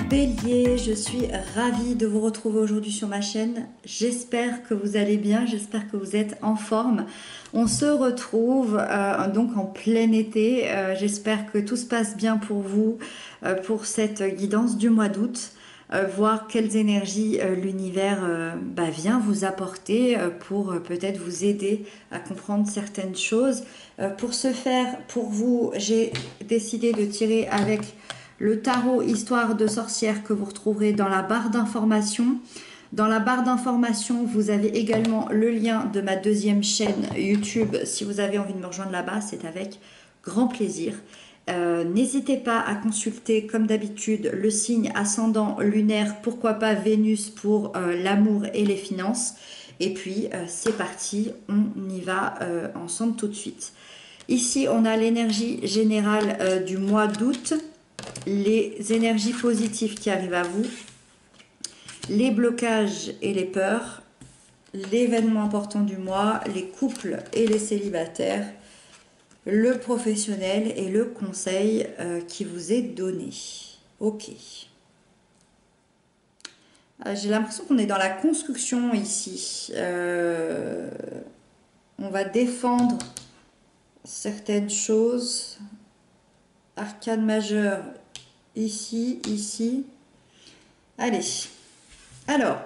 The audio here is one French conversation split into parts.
Bélier, je suis ravie de vous retrouver aujourd'hui sur ma chaîne. J'espère que vous allez bien, j'espère que vous êtes en forme. On se retrouve donc en plein été. J'espère que tout se passe bien pour vous pour cette guidance du mois d'août. Voir quelles énergies l'univers vient vous apporter pour peut-être vous aider à comprendre certaines choses. Pour ce faire, pour vous, j'ai décidé de tirer avec le tarot Histoire de sorcière que vous retrouverez dans la barre d'information. Dans la barre d'information, vous avez également le lien de ma deuxième chaîne YouTube. Si vous avez envie de me rejoindre là-bas, c'est avec grand plaisir. N'hésitez pas à consulter, comme d'habitude, le signe ascendant lunaire, pourquoi pas Vénus pour l'amour et les finances. Et puis, c'est parti, on y va ensemble tout de suite. Ici, on a l'énergie générale du mois d'août. Les énergies positives qui arrivent à vous, les blocages et les peurs, l'événement important du mois, les couples et les célibataires, le professionnel et le conseil qui vous est donné. Ok. J'ai l'impression qu'on est dans la construction ici. On va défendre certaines choses. Arcane majeur, ici, ici. Allez. Alors,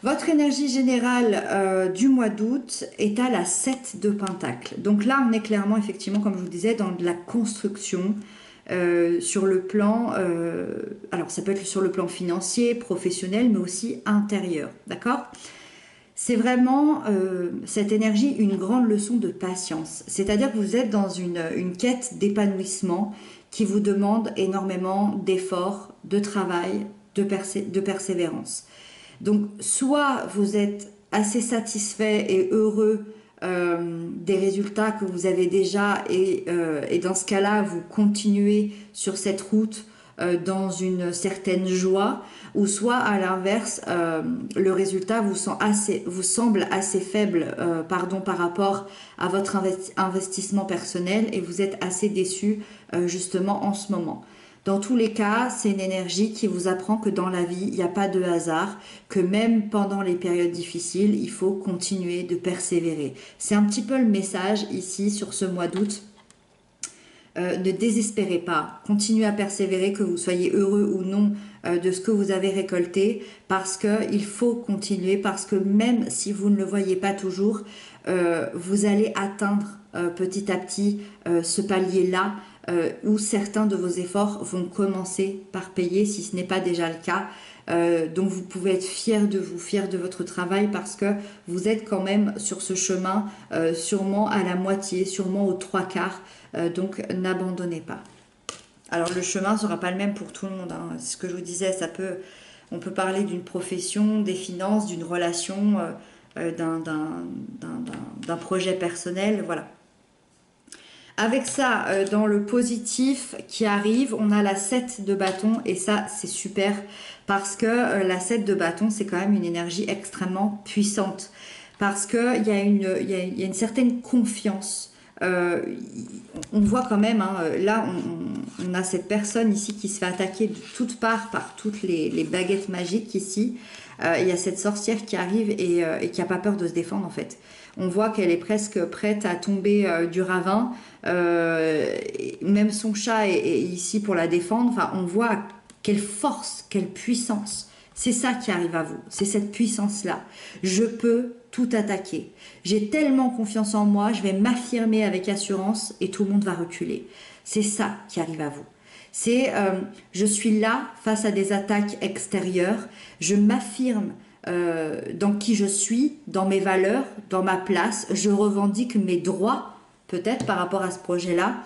votre énergie générale du mois d'août est à la 7 de Pentacle. Donc là, on est clairement, effectivement, comme je vous disais, dans de la construction sur le plan... alors, ça peut être sur le plan financier, professionnel, mais aussi intérieur. D'accord ? C'est vraiment cette énergie une grande leçon de patience. C'est-à-dire que vous êtes dans une quête d'épanouissement qui vous demande énormément d'efforts, de travail, de persévérance. Donc, soit vous êtes assez satisfait et heureux des résultats que vous avez déjà et dans ce cas-là, vous continuez sur cette route dans une certaine joie, ou soit à l'inverse, le résultat vous semble assez faible par rapport à votre investissement personnel et vous êtes assez déçu justement en ce moment. Dans tous les cas, c'est une énergie qui vous apprend que dans la vie, il n'y a pas de hasard, que même pendant les périodes difficiles, il faut continuer de persévérer. C'est un petit peu le message ici sur ce mois d'août. Ne désespérez pas, continuez à persévérer, que vous soyez heureux ou non de ce que vous avez récolté, parce qu'il faut continuer, parce que même si vous ne le voyez pas toujours, vous allez atteindre petit à petit ce palier-là, où certains de vos efforts vont commencer par payer, si ce n'est pas déjà le cas. Donc vous pouvez être fiers de vous, fiers de votre travail, parce que vous êtes quand même sur ce chemin, sûrement à la moitié, sûrement aux 3/4, donc n'abandonnez pas. Alors le chemin ne sera pas le même pour tout le monde, hein. Ce que je vous disais, on peut parler d'une profession, des finances, d'une relation, d'un projet personnel, voilà. Avec ça, dans le positif qui arrive, on a la 7 de bâton et ça, c'est super parce que la 7 de bâton, c'est quand même une énergie extrêmement puissante parce qu'il y a une certaine confiance. On voit quand même, hein, là, on a cette personne ici qui se fait attaquer de toutes parts par toutes les baguettes magiques ici. Il y a cette sorcière qui arrive et qui n'a pas peur de se défendre en fait. On voit qu'elle est presque prête à tomber du ravin. Même son chat est ici pour la défendre. Enfin, on voit quelle force, quelle puissance. C'est ça qui arrive à vous. C'est cette puissance-là. Je peux tout attaquer. J'ai tellement confiance en moi. Je vais m'affirmer avec assurance et tout le monde va reculer. C'est ça qui arrive à vous. C'est je suis là face à des attaques extérieures. Je m'affirme dans qui je suis, dans mes valeurs, dans ma place. Je revendique mes droits, peut-être par rapport à ce projet-là,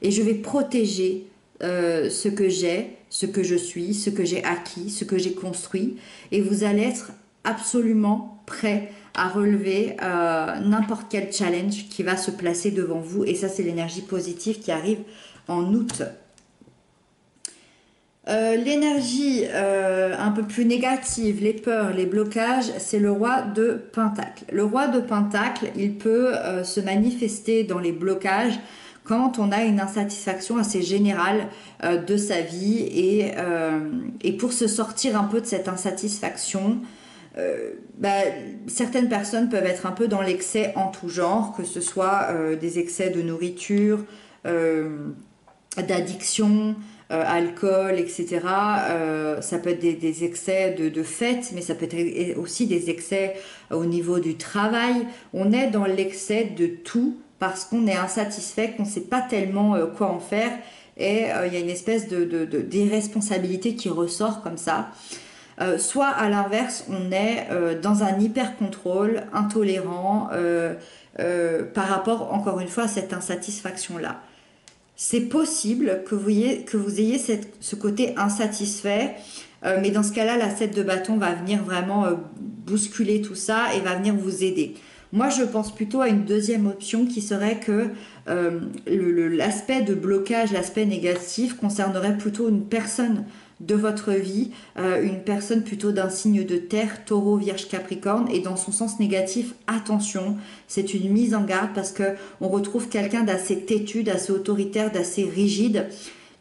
et je vais protéger ce que j'ai, ce que je suis, ce que j'ai acquis, ce que j'ai construit, et vous allez être absolument prêt à relever n'importe quel challenge qui va se placer devant vous, et ça c'est l'énergie positive qui arrive en août. L'énergie un peu plus négative, les peurs, les blocages, c'est le roi de Pentacle. Le roi de Pentacle, il peut se manifester dans les blocages quand on a une insatisfaction assez générale de sa vie et pour se sortir un peu de cette insatisfaction, certaines personnes peuvent être un peu dans l'excès en tout genre, que ce soit des excès de nourriture, d'addiction, alcool, etc. Ça peut être des excès de fête, mais ça peut être aussi des excès au niveau du travail. On est dans l'excès de tout parce qu'on est insatisfait, qu'on ne sait pas tellement quoi en faire, et il y a une espèce d'irresponsabilité qui ressort comme ça. Soit à l'inverse, on est dans un hyper-contrôle intolérant par rapport, encore une fois, à cette insatisfaction-là. C'est possible que vous ayez ce côté insatisfait, mais dans ce cas-là, la 7 de bâton va venir vraiment bousculer tout ça et va venir vous aider. Moi, je pense plutôt à une deuxième option qui serait que l'aspect de blocage, l'aspect négatif concernerait plutôt une personne de votre vie, une personne plutôt d'un signe de terre, taureau, vierge, capricorne, et dans son sens négatif, attention, c'est une mise en garde parce que on retrouve quelqu'un d'assez têtu, d'assez autoritaire, d'assez rigide,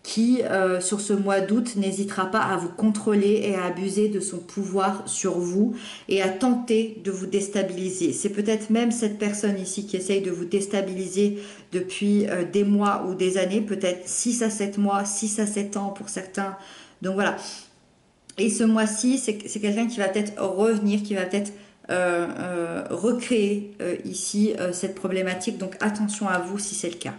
qui sur ce mois d'août n'hésitera pas à vous contrôler et à abuser de son pouvoir sur vous et à tenter de vous déstabiliser. C'est peut-être même cette personne ici qui essaye de vous déstabiliser depuis des mois ou des années, peut-être 6 à 7 mois, 6 à 7 ans pour certains. Donc voilà. Et ce mois-ci, c'est quelqu'un qui va peut-être revenir, qui va peut-être recréer ici cette problématique. Donc attention à vous si c'est le cas.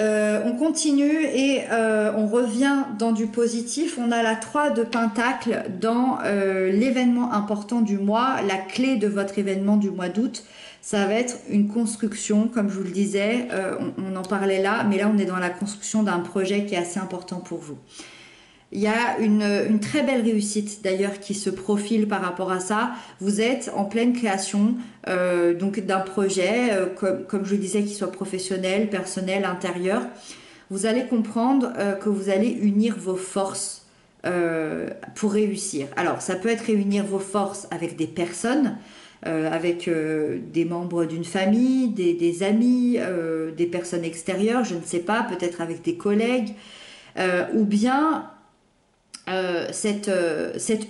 On continue et on revient dans du positif. On a la 3 de Pentacle dans l'événement important du mois, la clé de votre événement du mois d'août. Ça va être une construction, comme je vous le disais, on en parlait là, mais là on est dans la construction d'un projet qui est assez important pour vous. Il y a une très belle réussite d'ailleurs qui se profile par rapport à ça. Vous êtes en pleine création donc d'un projet, comme je le disais, qui soit professionnel, personnel, intérieur. Vous allez comprendre que vous allez unir vos forces pour réussir. Alors ça peut être réunir vos forces avec des personnes, avec des membres d'une famille, des amis, des personnes extérieures, je ne sais pas, peut-être avec des collègues, ou bien cette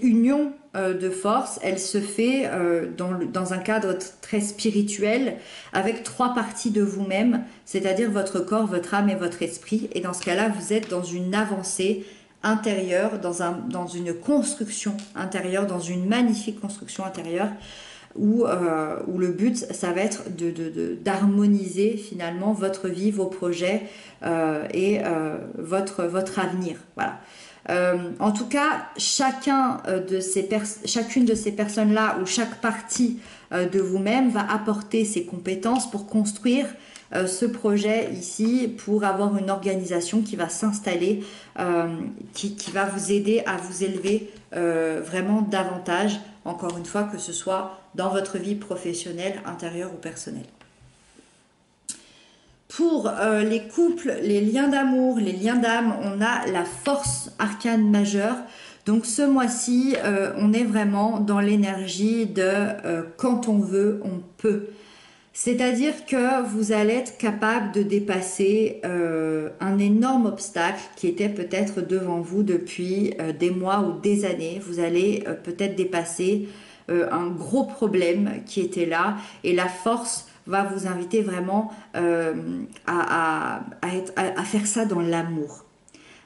union de force, elle se fait dans un cadre très spirituel avec 3 parties de vous-même, c'est-à-dire votre corps, votre âme et votre esprit. Et dans ce cas-là, vous êtes dans une avancée intérieure, dans une construction intérieure, dans une magnifique construction intérieure où le but, ça va être d'harmoniser finalement votre vie, vos projets et votre avenir. Voilà. En tout cas, chacune de ces personnes-là ou chaque partie de vous-même va apporter ses compétences pour construire ce projet ici, pour avoir une organisation qui va s'installer, qui va vous aider à vous élever vraiment davantage, encore une fois, que ce soit dans votre vie professionnelle, intérieure ou personnelle. Pour les couples, les liens d'amour, les liens d'âme, on a la force arcane majeure. Donc ce mois-ci, on est vraiment dans l'énergie de quand on veut, on peut. C'est-à-dire que vous allez être capable de dépasser un énorme obstacle qui était peut-être devant vous depuis des mois ou des années. Vous allez peut-être dépasser un gros problème qui était là et la force va vous inviter vraiment à faire ça dans l'amour.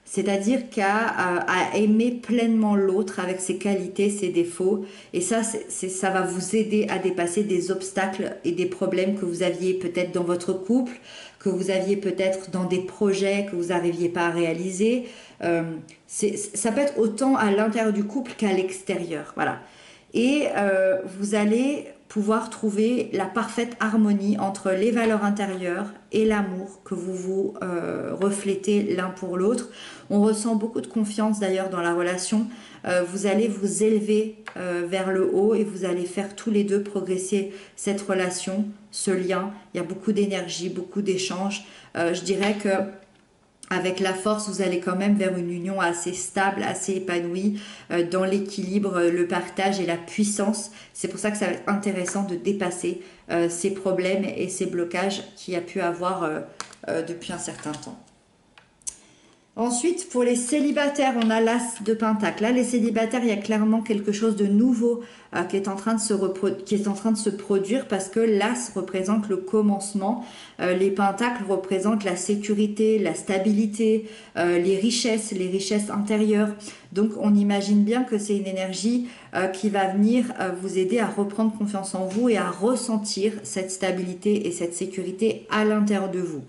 C'est-à-dire à aimer pleinement l'autre avec ses qualités, ses défauts. Et ça va vous aider à dépasser des obstacles et des problèmes que vous aviez peut-être dans votre couple, que vous aviez peut-être dans des projets que vous n'arriviez pas à réaliser. Ça peut être autant à l'intérieur du couple qu'à l'extérieur. Voilà. Et vous allez pouvoir trouver la parfaite harmonie entre les valeurs intérieures et l'amour que vous reflétez l'un pour l'autre. On ressent beaucoup de confiance d'ailleurs dans la relation. Vous allez vous élever vers le haut et vous allez faire tous les deux progresser cette relation, ce lien. Il y a beaucoup d'énergie, beaucoup d'échanges. Je dirais que Avec la force, vous allez quand même vers une union assez stable, assez épanouie, dans l'équilibre, le partage et la puissance. C'est pour ça que ça va être intéressant de dépasser ces problèmes et ces blocages qu'il y a pu avoir depuis un certain temps. Ensuite, pour les célibataires, on a l'As de Pentacle. Là, les célibataires, il y a clairement quelque chose de nouveau qui est en train de se produire parce que l'As représente le commencement. Les Pentacles représentent la sécurité, la stabilité, les richesses intérieures. Donc, on imagine bien que c'est une énergie qui va venir vous aider à reprendre confiance en vous et à ressentir cette stabilité et cette sécurité à l'intérieur de vous.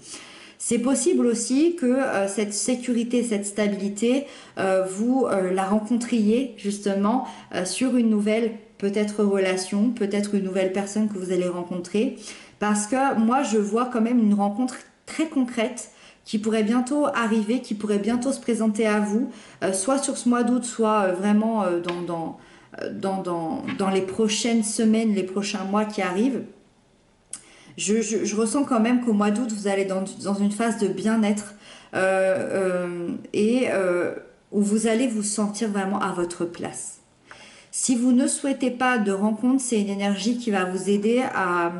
C'est possible aussi que cette sécurité, cette stabilité, vous la rencontriez justement sur une nouvelle peut-être relation, peut-être une nouvelle personne que vous allez rencontrer. Parce que moi, je vois quand même une rencontre très concrète qui pourrait bientôt arriver, qui pourrait bientôt se présenter à vous, soit sur ce mois d'août, soit vraiment dans les prochaines semaines, les prochains mois qui arrivent. Je ressens quand même qu'au mois d'août, vous allez dans une phase de bien-être où vous allez vous sentir vraiment à votre place. Si vous ne souhaitez pas de rencontre, c'est une énergie qui va vous aider à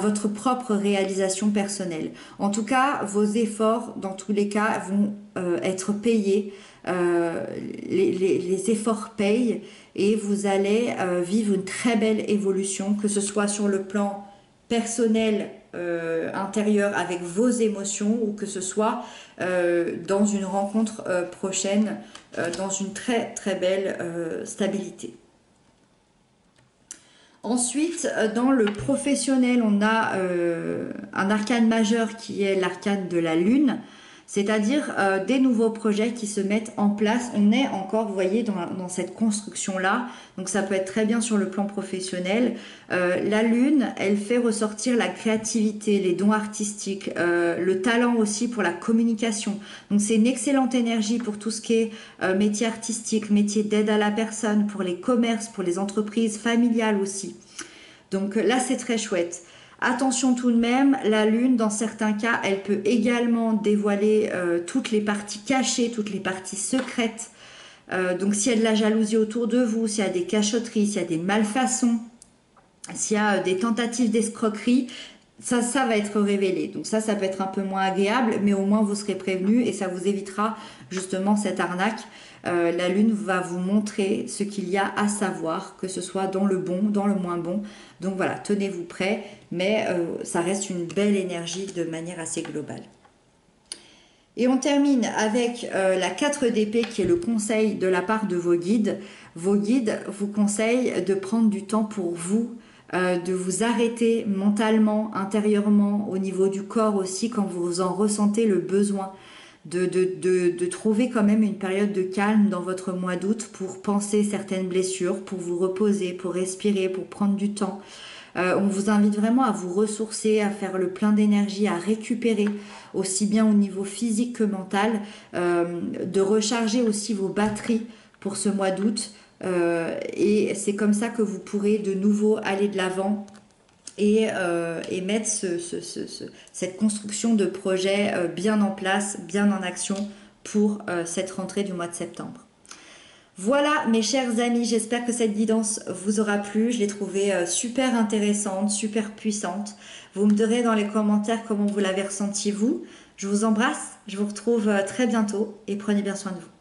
votre propre réalisation personnelle. En tout cas, vos efforts, dans tous les cas, vont être payés. Les efforts payent et vous allez vivre une très belle évolution, que ce soit sur le plan personnel intérieur avec vos émotions ou que ce soit dans une rencontre prochaine dans une très très belle stabilité. Ensuite, dans le professionnel, on a un arcane majeur qui est l'arcane de la lune, c'est-à-dire des nouveaux projets qui se mettent en place. On est encore, vous voyez, dans cette construction-là, donc ça peut être très bien sur le plan professionnel. La lune, elle fait ressortir la créativité, les dons artistiques, le talent aussi pour la communication. Donc c'est une excellente énergie pour tout ce qui est métier artistique, métier d'aide à la personne, pour les commerces, pour les entreprises familiales aussi. Donc là, c'est très chouette. Attention tout de même, la lune, dans certains cas, elle peut également dévoiler toutes les parties cachées, toutes les parties secrètes. Donc s'il y a de la jalousie autour de vous, s'il y a des cachotteries, s'il y a des malfaçons, s'il y a des tentatives d'escroquerie, ça va être révélé. Donc ça peut être un peu moins agréable, mais au moins vous serez prévenu et ça vous évitera justement cette arnaque. La lune va vous montrer ce qu'il y a à savoir, que ce soit dans le bon, dans le moins bon. Donc voilà, tenez-vous prêts, mais ça reste une belle énergie de manière assez globale. Et on termine avec la 4 d'épée qui est le conseil de la part de vos guides. Vos guides vous conseillent de prendre du temps pour vous, de vous arrêter mentalement, intérieurement, au niveau du corps aussi quand vous en ressentez le besoin. De trouver quand même une période de calme dans votre mois d'août pour penser certaines blessures, pour vous reposer, pour respirer, pour prendre du temps. On vous invite vraiment à vous ressourcer, à faire le plein d'énergie, à récupérer aussi bien au niveau physique que mental, de recharger aussi vos batteries pour ce mois d'août. Et c'est comme ça que vous pourrez de nouveau aller de l'avant et mettre cette construction de projet bien en place, bien en action pour cette rentrée du mois de septembre. Voilà mes chers amis, j'espère que cette guidance vous aura plu. Je l'ai trouvée super intéressante, super puissante. Vous me direz dans les commentaires comment vous l'avez ressenti vous. Je vous embrasse, je vous retrouve très bientôt et prenez bien soin de vous.